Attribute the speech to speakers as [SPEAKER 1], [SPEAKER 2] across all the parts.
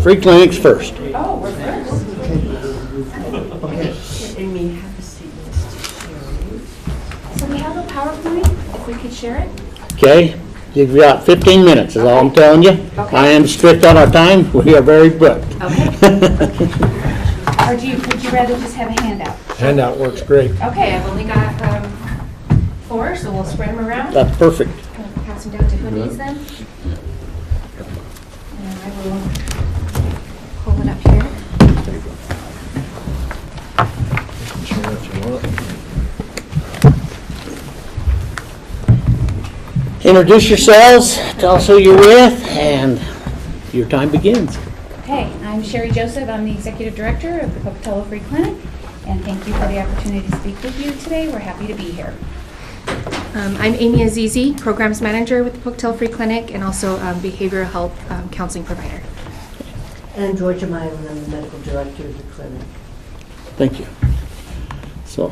[SPEAKER 1] free clinics first.
[SPEAKER 2] Oh, we're first.
[SPEAKER 3] Okay. Amy, have a seat next to Sherry.
[SPEAKER 2] So we have a PowerPoint, if we could share it.
[SPEAKER 1] Okay, you've got 15 minutes is all I'm telling you.
[SPEAKER 2] Okay.
[SPEAKER 1] I am strict on our time. We are very booked.
[SPEAKER 2] Okay. Or would you rather just have a handout?
[SPEAKER 4] Handout works great.
[SPEAKER 2] Okay, I've only got 4, so we'll spread them around.
[SPEAKER 1] That's perfect.
[SPEAKER 2] I'll pass them down to who needs them. And I will pull it up here.
[SPEAKER 4] Sure if you want.
[SPEAKER 1] Introduce yourselves, tell us who you're with, and your time begins.
[SPEAKER 2] Okay, I'm Sherry Joseph. I'm the Executive Director of the Pocatello Free Clinic, and thank you for the opportunity to speak with you today. We're happy to be here.
[SPEAKER 5] I'm Amy Azizi, Programs Manager with the Pocatello Free Clinic and also Behavioral Health Counseling Provider.
[SPEAKER 3] And Georgia Mylan, I'm the Medical Director of the clinic.
[SPEAKER 1] Thank you. So,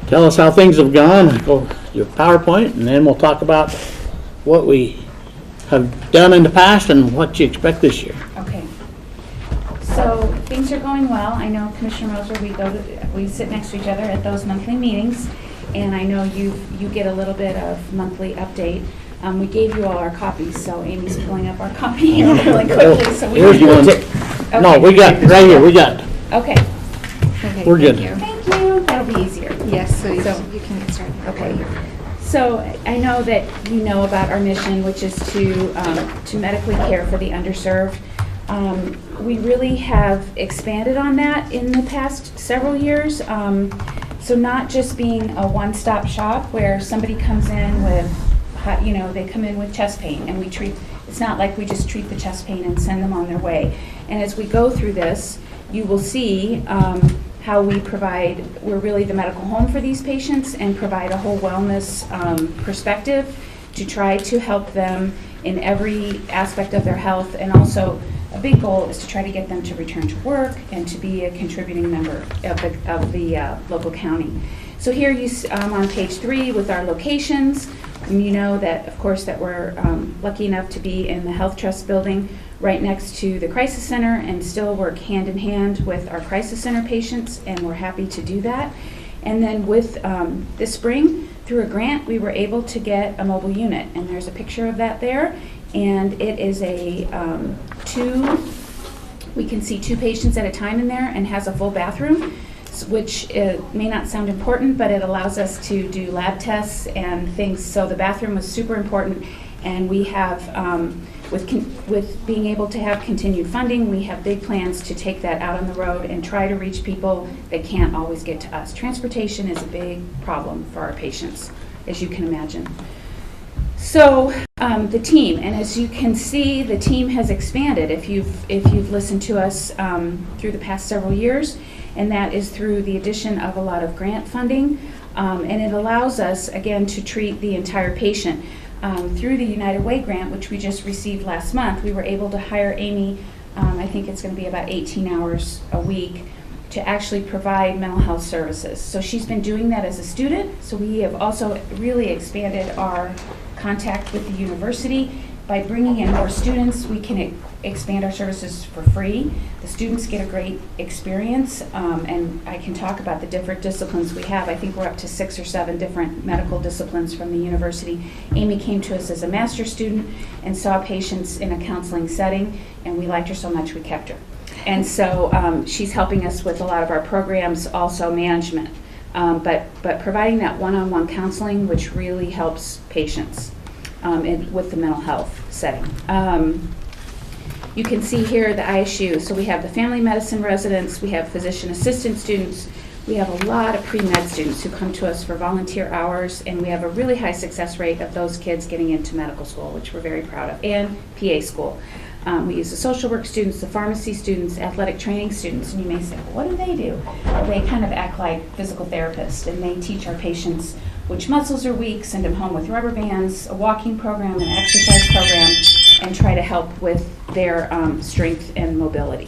[SPEAKER 1] tell us how things have gone, go your PowerPoint, and then we'll talk about what we have done in the past and what you expect this year.
[SPEAKER 2] Okay. So things are going well. I know Commissioner Moser, we sit next to each other at those monthly meetings, and I know you get a little bit of monthly update. We gave you all our copies, so Amy's pulling up our copy really quickly. So we
[SPEAKER 1] Here's one.
[SPEAKER 2] Okay.
[SPEAKER 1] No, we got, right here, we got,
[SPEAKER 2] Okay.
[SPEAKER 5] Okay,
[SPEAKER 1] We're good.
[SPEAKER 5] Thank you.
[SPEAKER 2] Thank you. That'll be easier.
[SPEAKER 5] Yes, so
[SPEAKER 2] So-
[SPEAKER 5] you can get started.
[SPEAKER 2] Okay. So I know that you know about our mission, which is to medically care for the underserved. We really have expanded on that in the past several years. So not just being a one-stop shop where somebody comes in with, they come in with chest pain and we treat, it's not like we just treat the chest pain and send them on their way. And as we go through this, you will see how we provide, we're really the medical home for these patients and provide a whole wellness perspective to try to help them in every aspect of their health. And also a big goal is to try to get them to return to work and to be a contributing member of the local county. So here you on page 3 with our locations, you know that of course that we're lucky enough to be in the Health Trust building right next to the Crisis Center and still work hand in hand with our Crisis Center patients, and we're happy to do that. And then with this spring, through a grant, we were able to get a mobile unit, and there's a picture of that there, and it is a we can see 2 patients at a time in there and has a full bathroom, which may not sound important, but it allows us to do lab tests and things. So the bathroom was super important, and we have with being able to have continued funding, we have big plans to take that out on the road and try to reach people that can't always get to us. Transportation is a big problem for our patients, as you can imagine. So the team, and as you can see, the team has expanded if you've listened to us through the past several years, and that is through the addition of a lot of grant funding, and it allows us, again, to treat the entire patient. Through the United Way grant, which we just received last month, we were able to hire Amy, I think it's going to be about 18 hours a week, to actually provide mental health services. So she's been doing that as a student, so we have also really expanded our contact with the university. By bringing in more students, we can expand our services for free. The students get a great experience, and I can talk about the different disciplines we have. I think we're up to 6 or 7 different medical disciplines from the university. Amy came to us as a master's student and saw patients in a counseling setting, and we liked her so much we kept her. And so she's helping us with a lot of our programs, also management, but providing that one-on-one counseling, which really helps patients. With the mental health setting. You can see here the ISU. So we have the family medicine residents, we have physician assistant students, we have a lot of pre-med students who come to us for volunteer hours, and we have a really high success rate of those kids getting into medical school, which we're very proud of, and PA school. We use the social work students, the pharmacy students, athletic training students, and you may say, well, what do? Well, they kind of act like physical therapists, and they teach our patients which muscles are weak, send them home with rubber bands, a walking program, an exercise program, and try to help with their strength and mobility.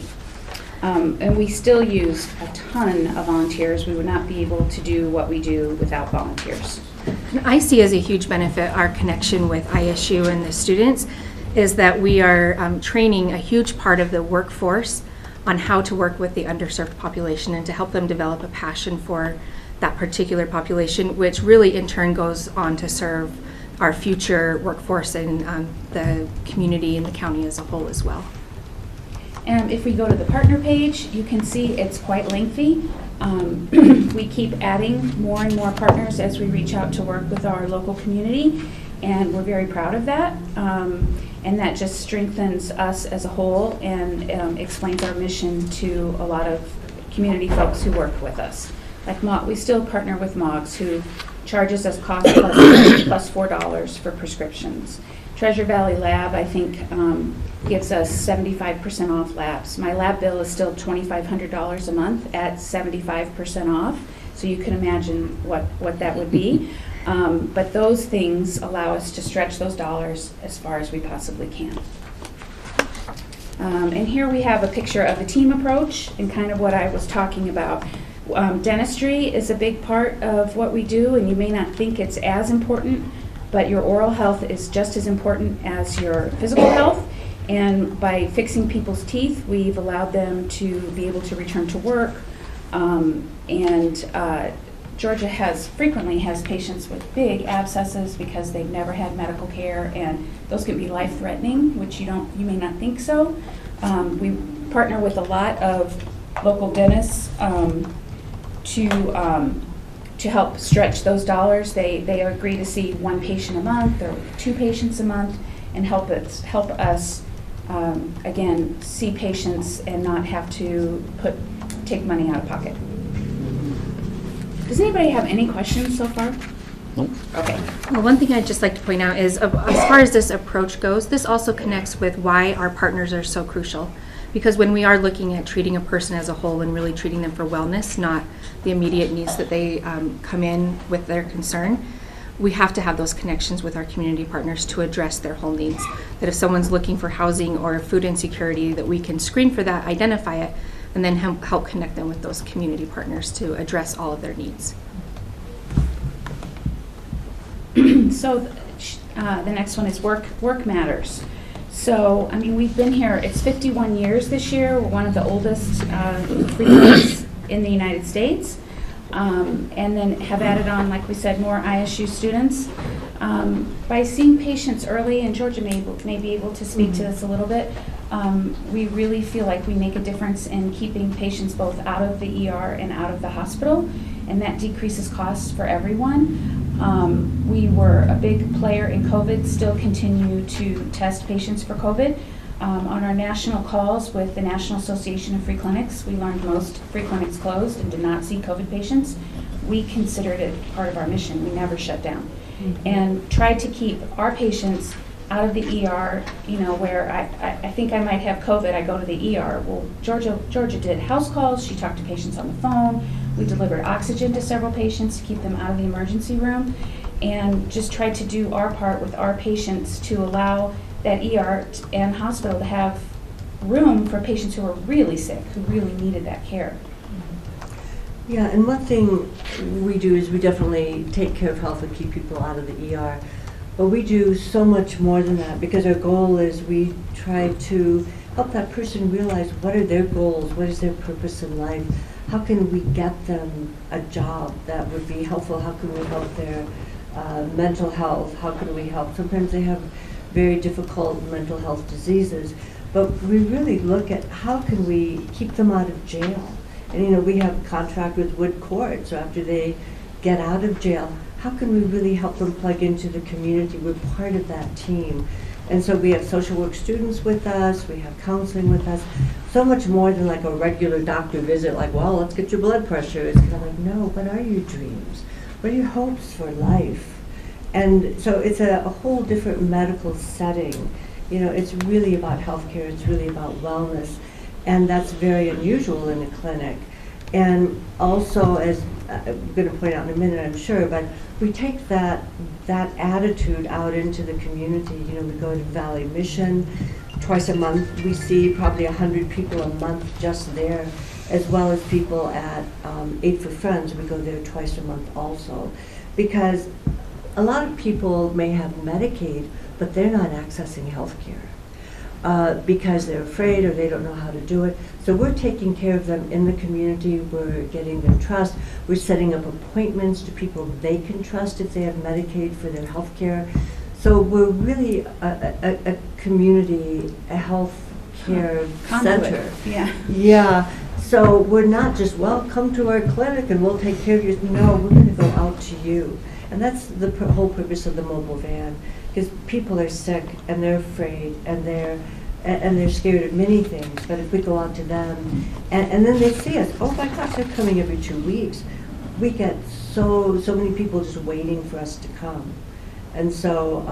[SPEAKER 2] And we still use a ton of volunteers. We would not be able to do what we do without volunteers.
[SPEAKER 5] And I see as a huge benefit our connection with ISU and the students. is that we are training a huge part of the workforce on how to work with the underserved population and to help them develop a passion for that particular population, which really in turn goes on to serve our future workforce and the community and the county as a whole as well.
[SPEAKER 2] If we go to the partner page, you can see it's quite lengthy. We keep adding more and more partners as we reach out to work with our local community, and we're very proud of that. And that just strengthens us as a whole and explains our mission to a lot of community folks who work with us. Like we still partner with MOGS, who charges us cost plus $4 for prescriptions. Treasure Valley Lab, I think, gives us 75% off labs. My lab bill is still $2,500 a month at 75% off, so you can imagine what that would be. But those things allow us to stretch those dollars as far as we possibly can. And here we have a picture of the team approach and kind of what I was talking about. Dentistry is a big part of what we do, and you may not think it's as important, but your oral health is just as important as your physical health. And by fixing people's teeth, we've allowed them to be able to return to work. Georgia frequently has patients with big abscesses because they've never had medical care, and those can be life-threatening, which you may not think so. We partner with a lot of local dentists to help stretch those dollars. They agree to see 1 patient a month or 2 patients a month, and help us again see patients and not have to take money out of pocket. Does anybody have any questions so far?
[SPEAKER 1] Nope.
[SPEAKER 2] Okay.
[SPEAKER 5] Well, one thing I'd just like to point out is, as far as this approach goes, this also connects with why our partners are so crucial. Because when we are looking at treating a person as a whole and really treating them for wellness, not the immediate needs that they come in with their concern, we have to have those connections with our community partners to address their whole needs. That if someone's looking for housing or food insecurity, that we can screen for that, identify it, and then help connect them with those community partners to address all of their needs.
[SPEAKER 2] So the next one is work matters. So, I mean, we've been here, it's 51 years this year. We're one of the oldest free clinics in the United States. And then have added on, like we said, more ISU students. By seeing patients early, and Georgia may be able to speak to this a little bit, we really feel like we make a difference in keeping patients both out of the ER and out of the hospital, and that decreases costs for everyone. We were a big player in COVID, still continue to test patients for COVID. On our national calls with the National Association of Free Clinics, we learned most free clinics closed and did not see COVID patients. We considered it part of our mission. We never shut down. And tried to keep our patients out of the ER, where I think I might have COVID, I go to the ER. Well, Georgia did house calls. She talked to patients on the phone. We delivered oxygen to several patients to keep them out of the emergency room, and just tried to do our part with our patients to allow that ER and hospital to have room for patients who are really sick, who really needed that care.
[SPEAKER 3] Yeah, and one thing we do is we definitely take care of health and keep people out of the ER. But we do so much more than that, because our goal is we try to help that person realize what are their goals, what is their purpose in life, how can we get them a job that would be helpful, how can we help their mental health, how can we help, sometimes they have very difficult mental health diseases, but we really look at how can we keep them out of jail. And we have a contract with Wood Court, so after they get out of jail, how can we really help them plug into the community? We're part of that team. And so we have social work students with us, we have counseling with us, so much more than like a regular doctor visit, like, well, let's get your blood pressure. It's kind of like, no, what are your dreams? What are your hopes for life? And so it's a whole different medical setting. It's really about healthcare, it's really about wellness, and that's very unusual in a clinic. And also, as I'm going to point out in a minute, I'm sure, but we take that attitude out into the community. We go to Valley Mission twice a month. We see probably 100 people a month just there, as well as people at Aid for Friends. We go there twice a month also, because a lot of people may have Medicaid, but they're not accessing health care because they're afraid or they don't know how to do it. So we're taking care of them in the community. We're getting them trust. We're setting up appointments to people they can trust if they have Medicaid for their health care. So we're really a community, a health care
[SPEAKER 2] Conduit.
[SPEAKER 3] center.
[SPEAKER 2] Yeah.
[SPEAKER 3] Yeah, so we're not just, well, come to our clinic and we'll take care of you. No, we're going to go out to you. And that's the whole purpose of the mobile van, because people are sick and they're afraid and they're scared of many things. But if we go out to them and then they see us, oh my gosh, they're coming every 2 weeks. We get so many people just waiting for us to come. And so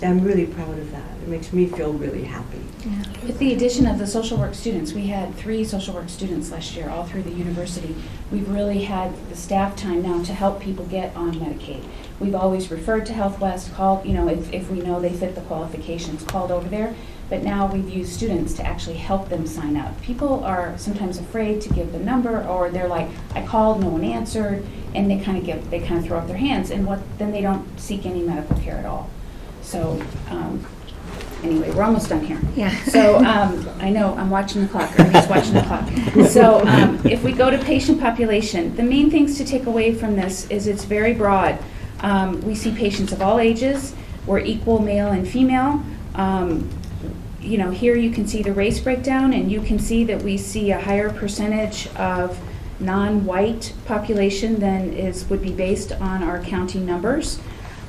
[SPEAKER 3] I'm really proud of that. It makes me feel really happy.
[SPEAKER 5] Yeah.
[SPEAKER 2] With the addition of the social work students, we had 3 social work students last year, all through the university. We've really had the staff time now to help people get on Medicaid. We've always referred to Health West, called, if we know they fit the qualifications, called over there. But now we've used students to actually help them sign up. People are sometimes afraid to give the number, or they're like, I called, no one answered, and they kind of throw up their hands, and then they don't seek any medical care at all. So anyway, we're almost done here.
[SPEAKER 5] Yeah.
[SPEAKER 2] So I know I'm watching the clock. Ernie's watching the clock. So if we go to patient population, the main things to take away from this is it's very broad. We see patients of all ages. We're equal male and female. Here you can see the race breakdown, and you can see that we see a higher percentage of non-white population than would be based on our county numbers.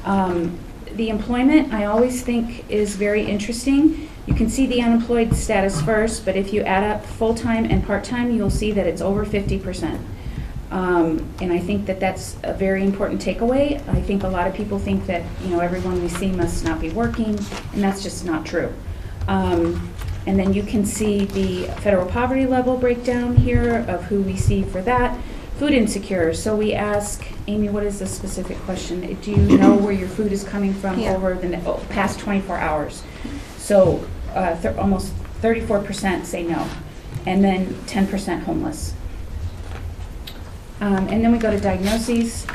[SPEAKER 2] The employment, I always think, is very interesting. You can see the unemployed status first, but if you add up full-time and part-time, you'll see that it's over 50%. And I think that that's a very important takeaway. I think a lot of people think that everyone we see must not be working, and that's just not true. And then you can see the federal poverty level breakdown here of who we see for that. Food insecure. So we ask, Amy, what is the specific question? Do you know where your food is coming from over the past 24 hours? So almost 34% say no, and then 10% homeless. And then we go to diagnoses.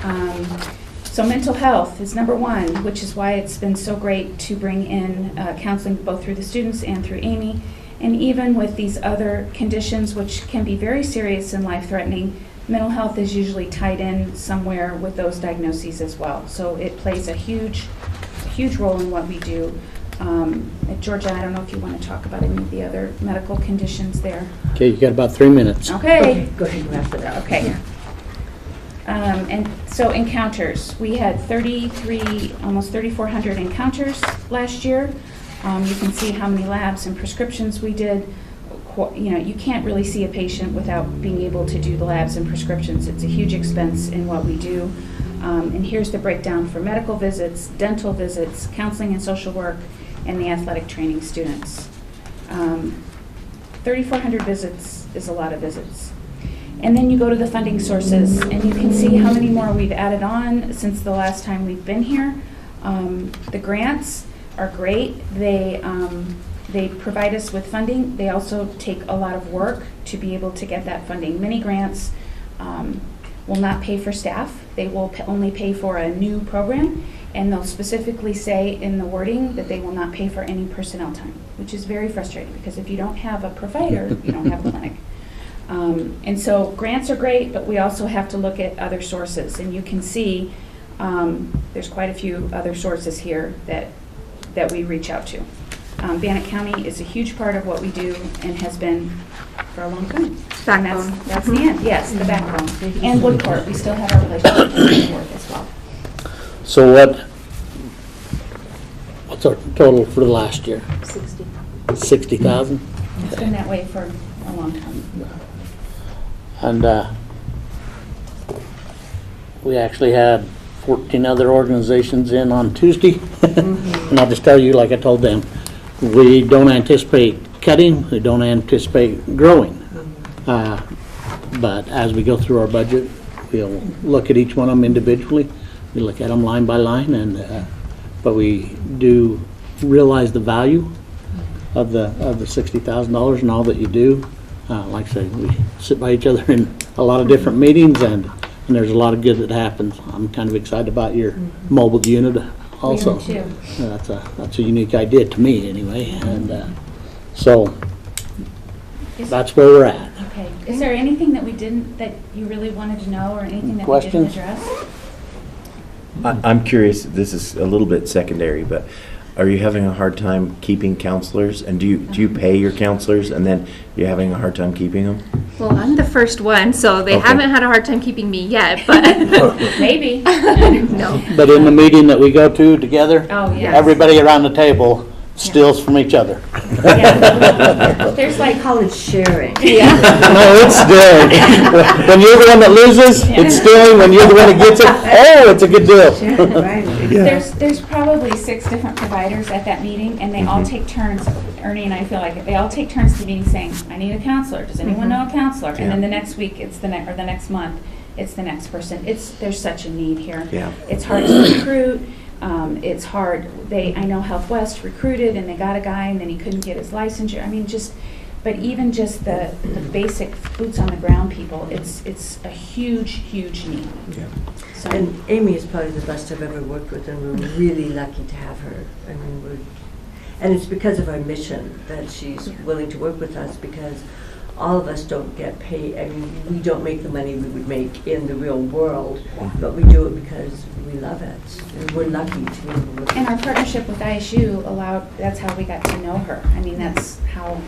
[SPEAKER 2] So mental health is number 1, which is why it's been so great to bring in counseling both through the students and through Amy. And even with these other conditions, which can be very serious and life-threatening, mental health is usually tied in somewhere with those diagnoses as well. So it plays a huge role in what we do. Georgia, I don't know if you want to talk about any of the other medical conditions there.
[SPEAKER 1] Okay, you got about 3 minutes.
[SPEAKER 2] Okay.
[SPEAKER 3] Go ahead and wrap it up.
[SPEAKER 2] Okay. And so encounters, we had almost 3,400 encounters last year. You can see how many labs and prescriptions we did. You can't really see a patient without being able to do the labs and prescriptions. It's a huge expense in what we do. And here's the breakdown for medical visits, dental visits, counseling and social work, and the athletic training students. 3,400 visits is a lot of visits. And then you go to the funding sources, and you can see how many more we've added on since the last time we've been here. The grants are great. They provide us with funding. They also take a lot of work to be able to get that funding. Many grants will not pay for staff. They will only pay for a new program, and they'll specifically say in the wording that they will not pay for any personnel time, which is very frustrating, because if you don't have a provider, you don't have a clinic. And so grants are great, but we also have to look at other sources, and you can see there's quite a few other sources here that we reach out to. Bannock County is a huge part of what we do and has been for a long time.
[SPEAKER 5] Backbone.
[SPEAKER 2] And that's the end, yes, the backbone. And Woodcourt, we still have our relationship with Woodcourt as well.
[SPEAKER 1] So what's our total for the last year?
[SPEAKER 5] 60.
[SPEAKER 1] 60,000?
[SPEAKER 2] It's been that way for a long time.
[SPEAKER 1] And we actually had 14 other organizations in on Tuesday. And I'll just tell you, like I told them, we don't anticipate cutting, we don't anticipate growing. But as we go through our budget, we'll look at each one of them individually. We look at them line by line, and but we do realize the value of the $60,000 and all that you do. Like I said, we sit by each other in a lot of different meetings, and there's a lot of good that happens. I'm kind of excited about your mobile unit also.
[SPEAKER 2] too.
[SPEAKER 1] That's a unique idea to me, anyway, and so that's where we're at.
[SPEAKER 2] Okay. Is there anything that we didn't, that you really wanted to know, or anything that we
[SPEAKER 1] Questions?
[SPEAKER 2] didn't address?
[SPEAKER 6] I'm curious, this is a little bit secondary, but are you having a hard time keeping counselors? And do you pay your counselors and then you're having a hard time keeping them?
[SPEAKER 5] Well, I'm the first one, so they
[SPEAKER 6] Okay.
[SPEAKER 5] haven't had a hard time keeping me yet, but
[SPEAKER 2] Maybe.
[SPEAKER 5] no.
[SPEAKER 1] But in the meeting that we go to together,
[SPEAKER 2] Oh, yes.
[SPEAKER 1] everybody around the table steals from each other.
[SPEAKER 2] Yeah. There's
[SPEAKER 3] I
[SPEAKER 2] like,
[SPEAKER 3] call it sharing.
[SPEAKER 1] No, it's stealing. When you're the one that loses, it's stealing. When you're the one that gets it, oh, it's a good deal.
[SPEAKER 3] Right.
[SPEAKER 2] there's probably 6 different providers at that meeting, and they all take turns. Ernie and I feel like they all take turns at the meeting saying, "I need a counselor. Does anyone know a counselor?" And then the next week, it's the next, or the next month, it's the next person. There's such a need here.
[SPEAKER 6] Yeah.
[SPEAKER 2] It's hard to recruit. It's hard. I know Health West recruited, and they got a guy, and then he couldn't get his licensure. I mean, but even just the basic boots on the ground people, it's a huge need.
[SPEAKER 6] Yeah.
[SPEAKER 2] So,
[SPEAKER 3] And Amy is probably the best I've ever worked with, and we're really lucky to have her. I mean, and it's because of our mission that she's willing to work with us, because all of us don't get paid. I mean, we don't make the money we would make in the real world, but we do it because we love it. And we're lucky to be able to work.
[SPEAKER 2] and our partnership with ISU that's how we got to know her. I mean, that's how,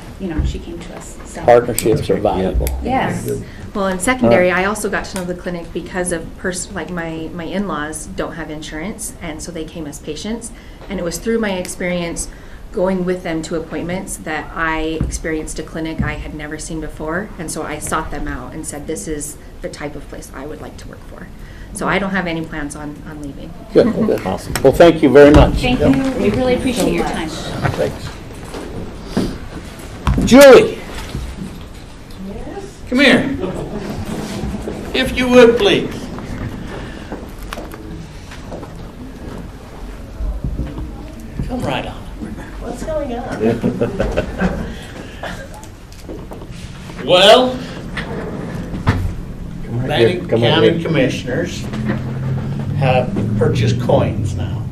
[SPEAKER 2] she came to us. So.
[SPEAKER 1] Partnerships are valuable.
[SPEAKER 2] Yes.
[SPEAKER 5] Well, in secondary, I also got to know the clinic because of like my in-laws don't have insurance, and so they came as patients. And it was through my experience going with them to appointments that I experienced a clinic I had never seen before. And so I sought them out and said, this is the type of place I would like to work for. So I don't have any plans on leaving.
[SPEAKER 1] Good, good. Awesome. Well, thank you very much.
[SPEAKER 2] Thank you. We really appreciate your time.
[SPEAKER 1] Thanks. Julie. Come here. If you would, please. Come right on.
[SPEAKER 7] What's going on?
[SPEAKER 1] Well,
[SPEAKER 6] Come right
[SPEAKER 1] Bannock
[SPEAKER 6] here. Come right
[SPEAKER 1] County
[SPEAKER 6] here.
[SPEAKER 1] Commissioners have purchased coins now.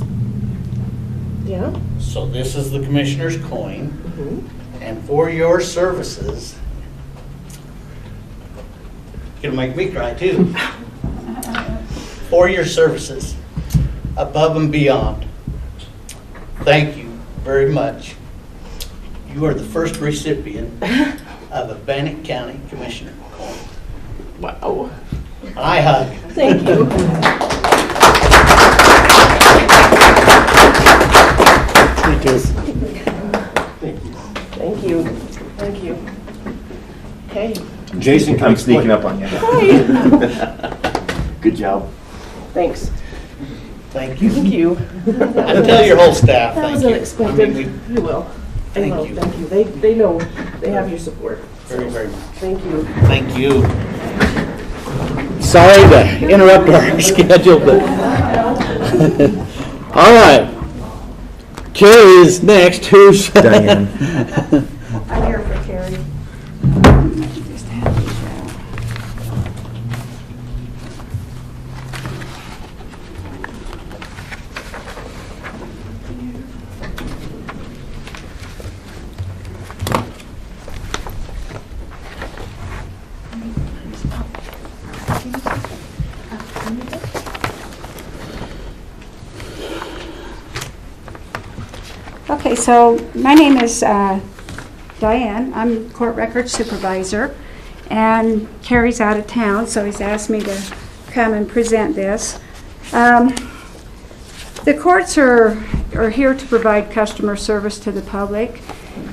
[SPEAKER 7] Yeah?
[SPEAKER 1] So this is the Commissioner's coin,
[SPEAKER 7] Mm-hmm.
[SPEAKER 1] and for your services, you're gonna make me cry too. For your services, above and beyond, thank you very much. You are the first recipient of a Bannock County Commissioner coin.
[SPEAKER 7] Wow.
[SPEAKER 1] I hug.
[SPEAKER 7] Thank you. Thank you. Thank you. Hey.
[SPEAKER 6] Jason, I'm sneaking up on you. Good job.
[SPEAKER 7] Thanks.
[SPEAKER 1] Thank you.
[SPEAKER 7] Thank you.
[SPEAKER 1] And tell your whole staff,
[SPEAKER 7] That
[SPEAKER 1] thank
[SPEAKER 7] was
[SPEAKER 1] you.
[SPEAKER 7] unexpected.
[SPEAKER 1] I mean,
[SPEAKER 7] I will. I
[SPEAKER 1] Thank
[SPEAKER 7] will.
[SPEAKER 1] you.
[SPEAKER 7] Thank you. They know, they have your support.
[SPEAKER 1] Very, very much.
[SPEAKER 7] Thank you.
[SPEAKER 1] Thank you. Sorry to interrupt our schedule, but. All right. Carrie is next, who's?
[SPEAKER 6] Diane.
[SPEAKER 7] I'm here for Carrie.
[SPEAKER 8] Okay, so my name is Diane. I'm court record supervisor, and Carrie's out of town, so he's asked me to come and present this. The courts are here to provide customer service to the public,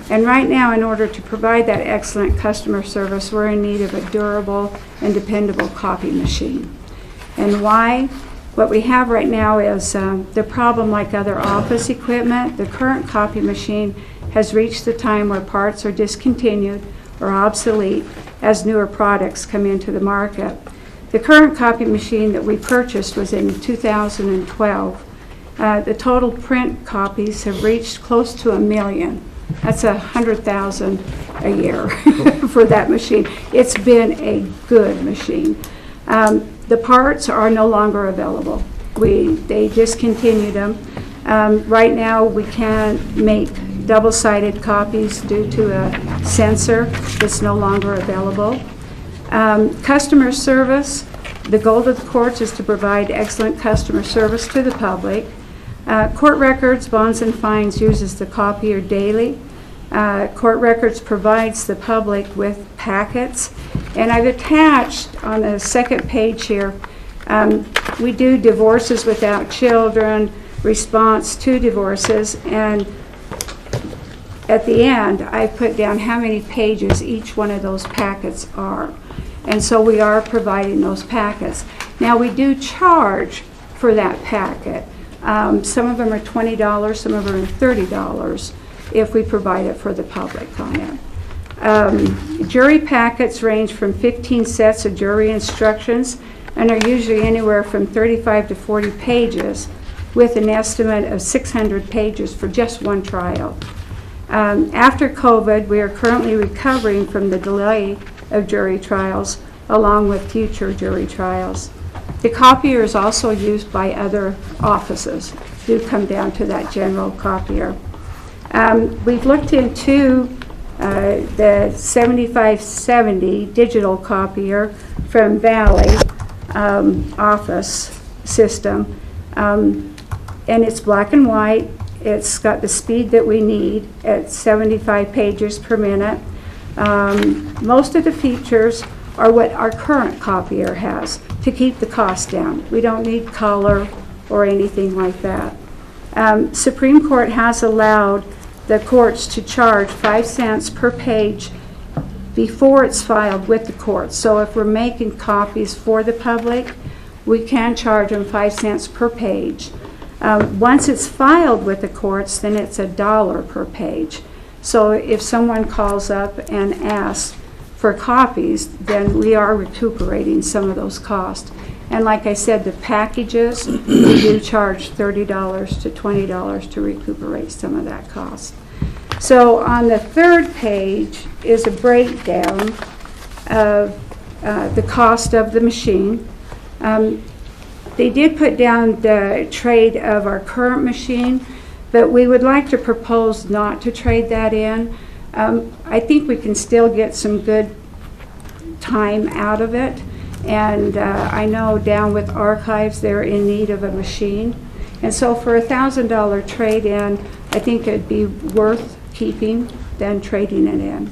[SPEAKER 8] and right now, in order to provide that excellent customer service, we're in need of a durable and dependable copy machine. And why? What we have right now is the problem, like other office equipment. The current copy machine has reached the time where parts are discontinued or obsolete as newer products come into the market. The current copy machine that we purchased was in 2012. The total print copies have reached close to 1 million. That's 100,000 a year for that machine. It's been a good machine. The parts are no longer available. They discontinued them. Right now, we can't make double-sided copies due to a censor that's no longer available. Customer service, the goal of the courts is to provide excellent customer service to the public. Court records, bonds, and fines uses the copier daily. Court records provides the public with packets. And I've attached on the second page here, we do divorces without children, response to divorces, and at the end, I put down how many pages each one of those packets are. And so we are providing those packets. Now, we do charge for that packet. Some of them are $20, some of them are $30 if we provide it for the public on it. Jury packets range from 15 sets of jury instructions and are usually anywhere from 35 to 40 pages with an estimate of 600 pages for just one trial. After COVID, we are currently recovering from the delay of jury trials along with future jury trials. The copier is also used by other offices. Do come down to that general copier. We've looked into the 7570 digital copier from Valley office system, and it's black and white. It's got the speed that we need at 75 pages per minute. Most of the features are what our current copier has to keep the cost down. We don't need color or anything like that. Supreme Court has allowed the courts to charge 5 cents per page before it's filed with the courts. So if we're making copies for the public, we can charge them 5 cents per page. Once it's filed with the courts, then it's $1 per page. So if someone calls up and asks for copies, then we are recuperating some of those costs. And like I said, the packages, we do charge $30 to $20 to recuperate some of that cost. So on the third page is a breakdown of the cost of the machine. They did put down the trade of our current machine, but we would like to propose not to trade that in. I think we can still get some good time out of it. And I know down with archives, they're in need of a machine. And so for $1,000 trade-in, I think it'd be worth keeping than trading it in.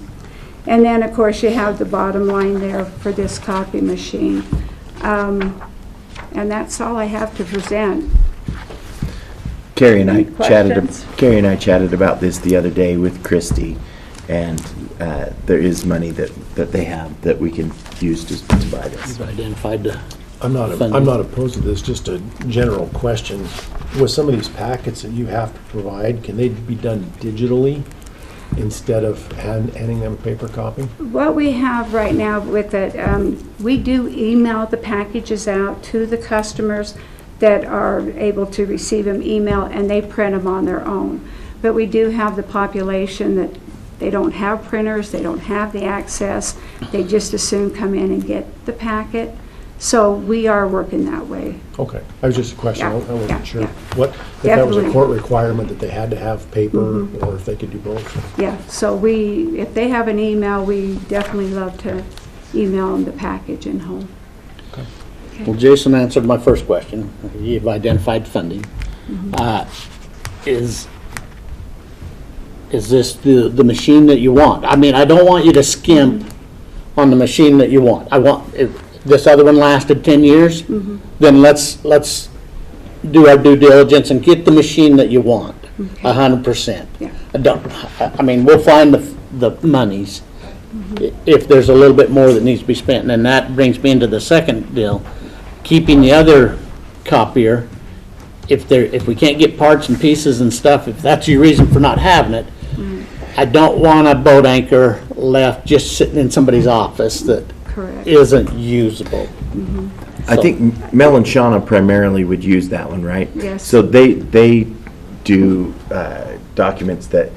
[SPEAKER 8] And then, of course, you have the bottom line there for this copy machine. And that's all I have to present.
[SPEAKER 6] Carrie and I
[SPEAKER 8] Questions?
[SPEAKER 6] chatted about this the other day with Christy, and there is money that they have that we can use to buy this.
[SPEAKER 1] You've identified the
[SPEAKER 4] I'm not opposed to this, just a general question. With some of these packets that you have to provide, can they be done digitally instead of handing them a paper copy?
[SPEAKER 8] What we have right now with it, we do email the packages out to the customers that are able to receive them email, and they print them on their own. But we do have the population that they don't have printers, they don't have the access, they just as soon come in and get the packet. So we are working that way.
[SPEAKER 4] Okay, that was just a question, I
[SPEAKER 8] Yeah,
[SPEAKER 4] wasn't
[SPEAKER 8] yeah,
[SPEAKER 4] sure.
[SPEAKER 8] yeah.
[SPEAKER 4] What, if that was a
[SPEAKER 8] Definitely.
[SPEAKER 4] court requirement that they had to have paper, or if they could do both?
[SPEAKER 8] Yeah, so if they have an email, we definitely love to email them the package in home.
[SPEAKER 1] Well, Jason answered my first question. You've identified funding. Is this the machine that you want? I mean, I don't want you to skimp on the machine that you want. I want, if this other one lasted 10 years, then let's do our due diligence and get the machine that you want, 100%.
[SPEAKER 8] Yeah.
[SPEAKER 1] I mean, we'll find the monies if there's a little bit more that needs to be spent. And that brings me into the second deal. Keeping the other copier, if we can't get parts and pieces and stuff, if that's your reason for not having it, I don't want a boat anchor left just sitting in somebody's office that
[SPEAKER 8] Correct.
[SPEAKER 1] isn't usable.
[SPEAKER 6] I think Mel and Shauna primarily would use that one, right?
[SPEAKER 8] Yes.
[SPEAKER 6] So they do documents that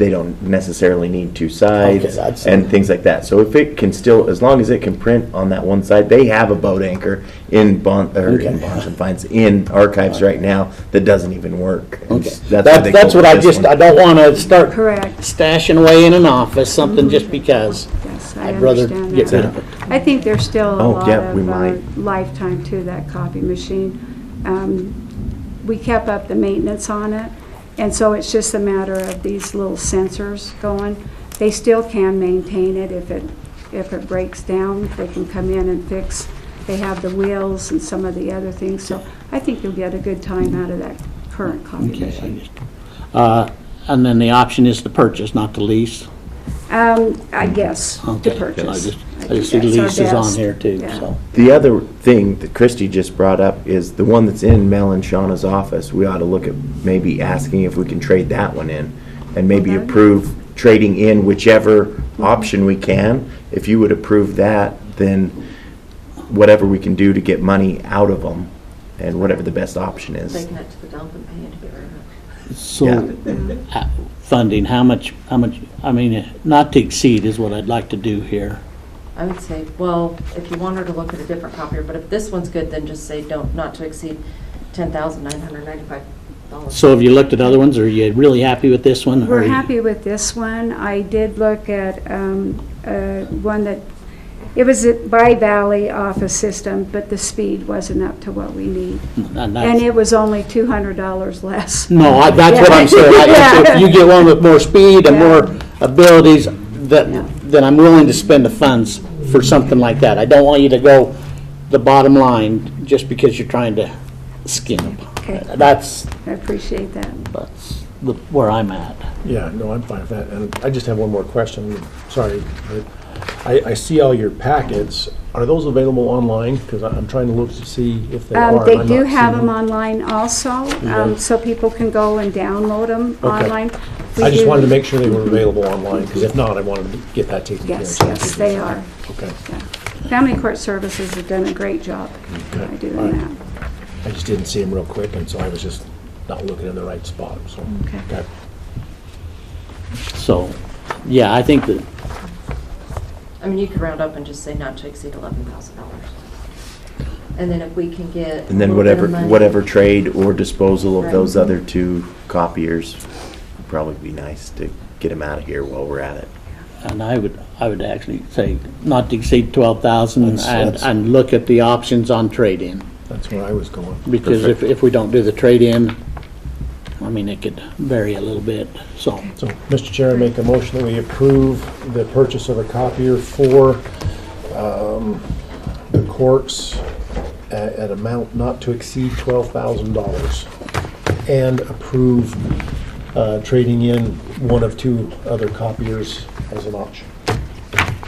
[SPEAKER 6] they don't necessarily need two sides
[SPEAKER 1] Okay, that's-
[SPEAKER 6] and things like that. So if it can still, as long as it can print on that one side, they have a boat anchor in Bonds and Fines in archives right now that doesn't even work. And
[SPEAKER 1] Okay.
[SPEAKER 6] why they
[SPEAKER 1] That's
[SPEAKER 6] go
[SPEAKER 1] what
[SPEAKER 6] with
[SPEAKER 1] I
[SPEAKER 6] this
[SPEAKER 1] just,
[SPEAKER 6] one.
[SPEAKER 1] I don't want to start
[SPEAKER 8] Correct.
[SPEAKER 1] stashing away in an office, something just because.
[SPEAKER 8] Yes, I
[SPEAKER 1] I'd rather
[SPEAKER 8] understand
[SPEAKER 1] get rid
[SPEAKER 8] that.
[SPEAKER 1] of it.
[SPEAKER 8] I think there's still a
[SPEAKER 6] Oh,
[SPEAKER 8] lot
[SPEAKER 6] yeah, we might.
[SPEAKER 8] of lifetime to that copy machine. We kept up the maintenance on it, and so it's just a matter of these little sensors going. They still can maintain it if it breaks down. They can come in and fix. They have the wheels and some of the other things, so I think you'll get a good time out of that current copy
[SPEAKER 1] Okay,
[SPEAKER 8] machine.
[SPEAKER 1] and then the option is to purchase, not to lease.
[SPEAKER 8] I guess,
[SPEAKER 1] Okay,
[SPEAKER 8] to purchase.
[SPEAKER 1] I just see
[SPEAKER 8] That's our
[SPEAKER 1] leases on
[SPEAKER 8] best.
[SPEAKER 1] here too,
[SPEAKER 8] Yeah.
[SPEAKER 1] so.
[SPEAKER 6] The other thing that Christie just brought up is the one that's in Mel and Shauna's office. We ought to look at maybe asking if we can trade that one in and maybe
[SPEAKER 8] Okay.
[SPEAKER 6] approve trading in whichever option we can. If you would approve that, then whatever we can do to get money out of them and whatever the best option is.
[SPEAKER 9] Taking it to the dump and paying to get rid of it.
[SPEAKER 1] So, funding, how much, I mean, not to exceed is what I'd like to do here.
[SPEAKER 9] I would say, well, if you want her to look at a different copier, but if this one's good, then just say don't, not to exceed $10,995.
[SPEAKER 1] So have you looked at other ones, or are you really happy with this one?
[SPEAKER 8] We're
[SPEAKER 1] Or you-
[SPEAKER 8] happy with this one. I did look at one that, it was by Valley Office System, but the speed wasn't up to what we need.
[SPEAKER 1] And
[SPEAKER 8] And
[SPEAKER 1] that's-
[SPEAKER 8] it was only $200 less.
[SPEAKER 1] No, that's what I'm saying. If you get one with more speed and more abilities,
[SPEAKER 8] Yeah.
[SPEAKER 1] then I'm willing to spend the funds for something like that. I don't want you to go the bottom line just because you're trying to skin them.
[SPEAKER 8] Okay.
[SPEAKER 1] That's
[SPEAKER 8] I appreciate that.
[SPEAKER 1] where I'm at.
[SPEAKER 4] Yeah, no, I'm fine with that. And I just have one more question. Sorry. but I see all your packets. Are those available online? Because I'm trying to look to see if they are. and
[SPEAKER 8] They
[SPEAKER 4] I'm
[SPEAKER 8] do
[SPEAKER 4] not
[SPEAKER 8] have
[SPEAKER 4] seeing
[SPEAKER 8] them online also,
[SPEAKER 4] Yeah.
[SPEAKER 8] so people can go and download them
[SPEAKER 4] Okay.
[SPEAKER 8] online. We
[SPEAKER 4] I just
[SPEAKER 8] do-
[SPEAKER 4] wanted to make sure they were available online, because if not, I wanted to get that taken care of.
[SPEAKER 8] Yes,
[SPEAKER 4] So
[SPEAKER 8] yes, they are.
[SPEAKER 4] Okay.
[SPEAKER 8] Yeah. Family Court Services have done a great job
[SPEAKER 4] Okay.
[SPEAKER 8] by doing
[SPEAKER 4] All right.
[SPEAKER 8] that.
[SPEAKER 4] I just didn't see them real quick, and so I was just not looking in the right spot, so.
[SPEAKER 8] Okay.
[SPEAKER 1] So, yeah, I think that,
[SPEAKER 9] I mean, you could round up and just say not to exceed $11,000. And then if we can get.
[SPEAKER 6] And then
[SPEAKER 9] a little bit of money-
[SPEAKER 6] whatever trade or disposal of
[SPEAKER 9] Right.
[SPEAKER 6] those other two copiers would probably be nice to get them out of here while we're at it.
[SPEAKER 1] and I would actually say not to exceed 12,000
[SPEAKER 4] That's-
[SPEAKER 1] and look at the options on trade-in.
[SPEAKER 4] That's where I was going.
[SPEAKER 1] Because if we don't do the trade-in, I mean, it could vary a little bit, so.
[SPEAKER 4] So, Mr. Chair, I make a motion that we approve the purchase of a copier for the courts at amount not to exceed $12,000, and approve trading in one of two other copiers as an option.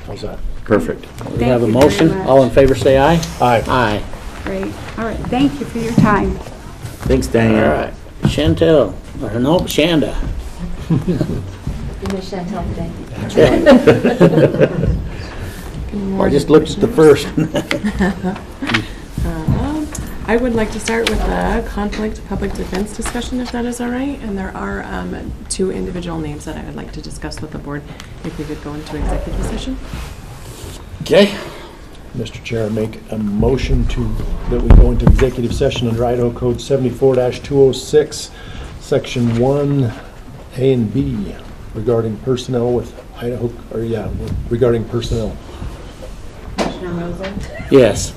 [SPEAKER 4] How's that?
[SPEAKER 6] Perfect.
[SPEAKER 1] We
[SPEAKER 8] Thank
[SPEAKER 1] have a
[SPEAKER 8] you very
[SPEAKER 1] motion.
[SPEAKER 8] much.
[SPEAKER 1] All in favor, say aye.
[SPEAKER 4] Aye.
[SPEAKER 1] Aye.
[SPEAKER 8] Great. All right, thank you for your time.
[SPEAKER 6] Thanks,
[SPEAKER 1] All
[SPEAKER 6] Diane.
[SPEAKER 1] right. Chantel, or no, Shanda.
[SPEAKER 9] Give me Chantel today.
[SPEAKER 1] I just looked at the first.
[SPEAKER 10] I would like to start with a conflict public defense discussion, if that is all right. And there are two individual names that I would like to discuss with the board, if we could go into executive session.
[SPEAKER 1] Okay.
[SPEAKER 4] Mr. Chair, I make a motion that we go into executive session under Idaho Code 74-206, Section 1, A and B, regarding personnel with regarding personnel.
[SPEAKER 9] Commissioner Mosley?
[SPEAKER 1] Yes.